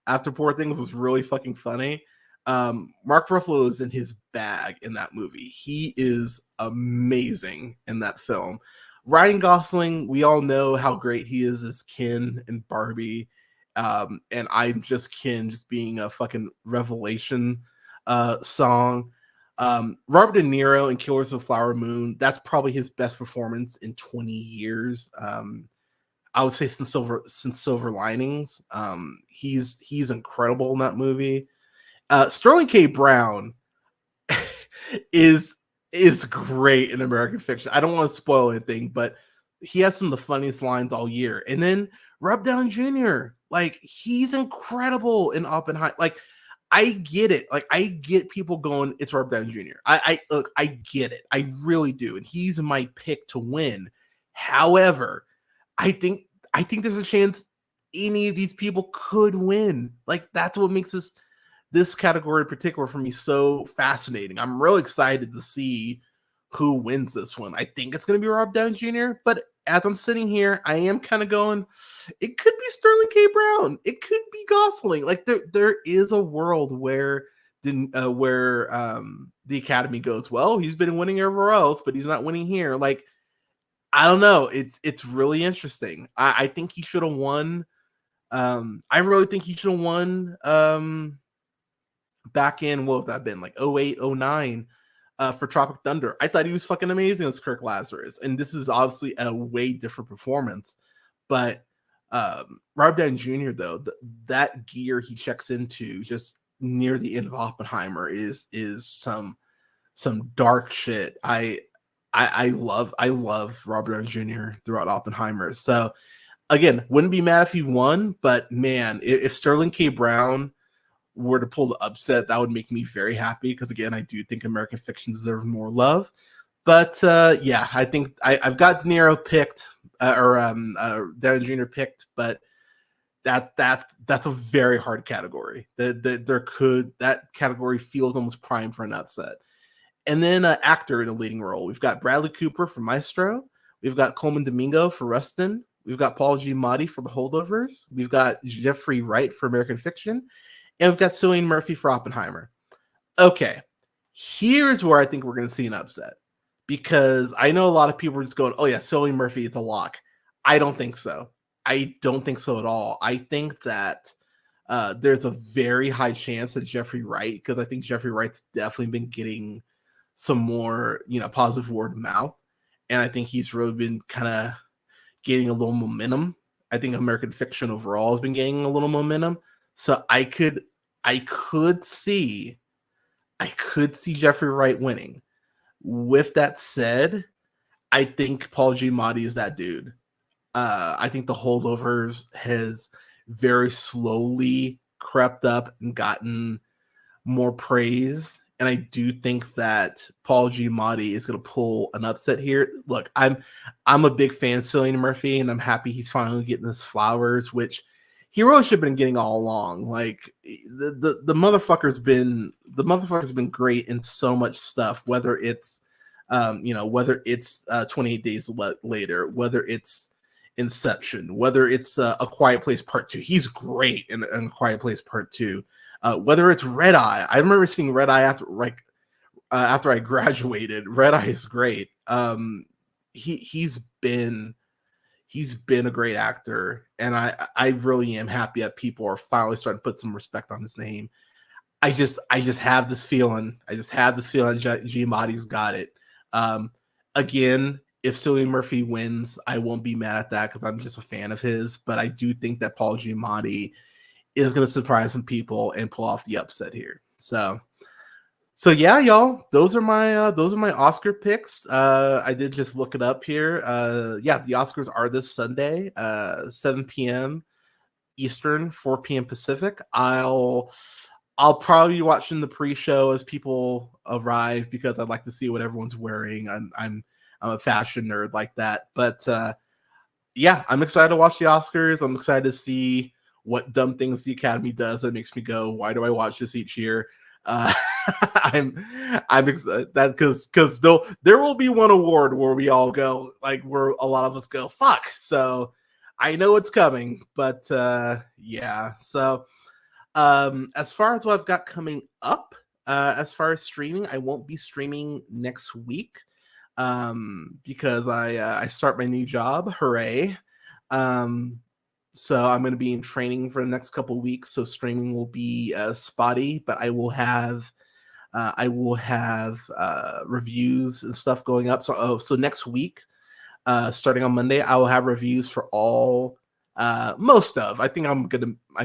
after Poor Things was really fucking funny. Mark Ruffalo is in his bag in that movie. He is amazing in that film. Ryan Gosling, we all know how great he is as Ken in Barbie. And I'm Just Ken just being a fucking revelation song. Robert De Niro in Killers of the Flower Moon, that's probably his best performance in 20 years. I would say since Silver Linings. He's incredible in that movie. Sterling K. Brown is great in American Fiction. I don't want to spoil anything, but he has some of the funniest lines all year. And then Rob Downey Jr., like, he's incredible in Oppenheimer. Like, I get it. Like, I get people going, it's Rob Downey Jr. I get it. I really do. And he's my pick to win. However, I think there's a chance any of these people could win. Like, that's what makes this category in particular for me so fascinating. I'm really excited to see who wins this one. I think it's going to be Rob Downey Jr., but as I'm sitting here, I am kind of going, it could be Sterling K. Brown. It could be Gosling. Like, there is a world where the Academy goes, well, he's been winning everywhere else, but he's not winning here. Like, I don't know. It's really interesting. I think he should have won. I really think he should have won back in, what have that been, like 08, 09 for Tropic Thunder. I thought he was fucking amazing as Kirk Lazarus. And this is obviously a way different performance. But Robert Downey Jr., though, that gear he checks into just near the end of Oppenheimer is some dark shit. I love Robert Downey Jr. throughout Oppenheimer. So again, wouldn't be mad if he won, but man, if Sterling K. Brown were to pull the upset, that would make me very happy, because again, I do think American Fiction deserves more love. But yeah, I think I've got De Niro picked. Downey Jr. picked, but that's a very hard category. That category feels almost prime for an upset. And then actor in a leading role, we've got Bradley Cooper for Maestro, we've got Coleman Domingo for Rustin, we've got Paul Giamatti for The Holdovers, we've got Jeffrey Wright for American Fiction, and we've got Cillian Murphy for Oppenheimer. Okay, here's where I think we're going to see an upset, because I know a lot of people are just going, "Oh yeah, Cillian Murphy, it's a lock." I don't think so. I don't think so at all. I think that there's a very high chance that Jeffrey Wright, because I think Jeffrey Wright's definitely been getting some more, positive word of mouth, and I think he's really been kind of getting a little momentum. I think American Fiction overall has been gaining a little momentum, so I could see Jeffrey Wright winning. With that said, I think Paul Giamatti is that dude. I think The Holdovers has very slowly crept up and gotten more praise. And I do think that Paul Giamatti is going to pull an upset here. Look, I'm a big fan of Cillian Murphy, and I'm happy he's finally getting his flowers, which he really should have been getting all along. Like the motherfucker's been great in so much stuff, whether it's 28 Days Later, whether it's Inception, whether it's A Quiet Place Part 2. He's great in A Quiet Place Part 2. Whether it's Red Eye. I remember seeing Red Eye after I graduated. Red Eye is great. He's been a great actor, and I really am happy that people are finally starting to put some respect on his name. I just have this feeling. Giamatti's got it. Again, if Cillian Murphy wins, I won't be mad at that, because I'm just a fan of his. But I do think that Paul Giamatti is going to surprise some people and pull off the upset here. So yeah, y'all, those are my Oscar picks. I did just look it up here. Yeah, the Oscars are this Sunday, 7 p.m. Eastern, 4 p.m. Pacific. I'll probably be watching the pre-show as people arrive, because I'd like to see what everyone's wearing. I'm a fashion nerd like that. But yeah, I'm excited to watch the Oscars. I'm excited to see what dumb things the Academy does that makes me go, why do I watch this each year? I'm excited that because there will be one award where we all go, like, where a lot of us go, fuck. So I know it's coming, but yeah. So as far as what I've got coming up, as far as streaming, I won't be streaming next week because I start my new job. Hooray. So I'm going to be in training for the next couple of weeks. So streaming will be spotty, but I will have reviews and stuff going up. So next week, starting on Monday, I will have reviews for all most of. I think I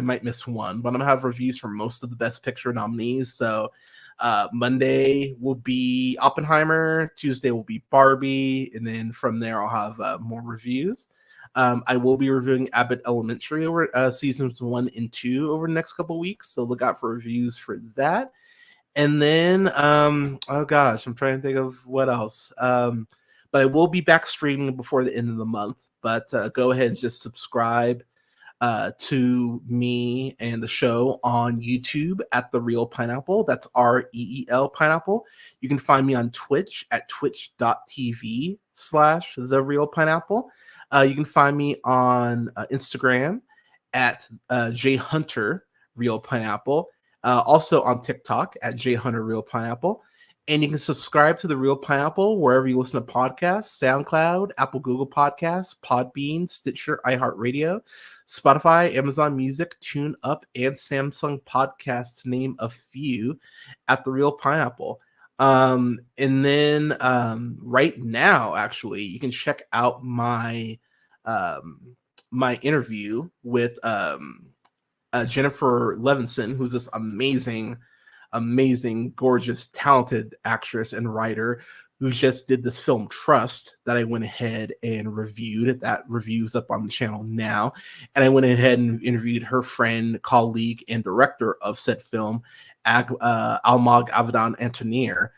might miss one, but I'm gonna have reviews for most of the Best Picture nominees. So Monday will be Oppenheimer, Tuesday will be Barbie, and then from there I'll have more reviews. I will be reviewing Abbott Elementary over seasons 1 and 2 over the next couple weeks, so look out for reviews for that. And then, oh gosh, I'm trying to think of what else. But I will be back streaming before the end of the month. But go ahead and just subscribe to me and the show on YouTube at The Real Pineapple. That's REEL Pineapple. You can find me on Twitch at twitch.tv/The Real Pineapple. You can find me on Instagram at jhunter Real Pineapple. Also on TikTok at jhunter Real Pineapple. And you can subscribe to The Real Pineapple wherever you listen to podcasts: SoundCloud, Apple, Google Podcasts, Podbean, Stitcher, iHeartRadio, Spotify, Amazon Music, TuneUp, and Samsung Podcasts, to name a few, at The Real Pineapple. And then right now, actually, you can check out my my interview with Jennifer Levinson, who's this amazing, gorgeous, talented actress and writer who just did this film Trust that I went ahead and reviewed. That review's up on the channel now. And I went ahead and interviewed her friend, colleague, and director of said film, Almog Avidan Antonier,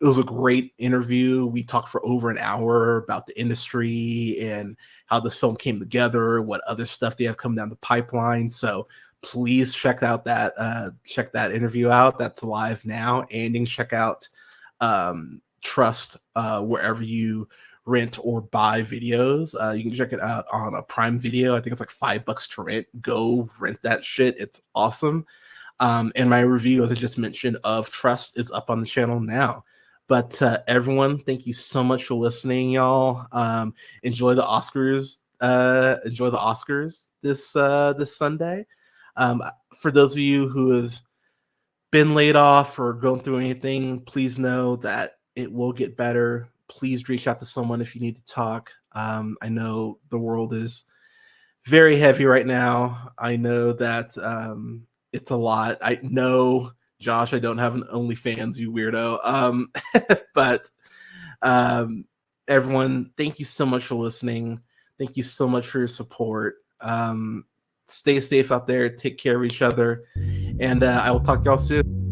it was a great interview. We talked for over an hour about the industry and how this film came together, what other stuff they have come down the pipeline. So please check that interview out. That's live now. And you can check out Trust wherever you rent or buy videos. You can check it out on a Prime Video. I think it's like $5 to rent. Go rent that shit. It's awesome. And my review, as I just mentioned, of Trust is up on the channel now. But everyone, thank you so much for listening, y'all. Enjoy the Oscars. Enjoy the Oscars this Sunday. For those of you who have been laid off or going through anything, please know that it will get better. Please reach out to someone if you need to talk. I know the world is very heavy right now. I know that it's a lot. I know, Josh, I don't have an OnlyFans, you weirdo. But everyone, thank you so much for listening. Thank you so much for your support. Stay safe out there. Take care of each other. And I will talk to y'all soon.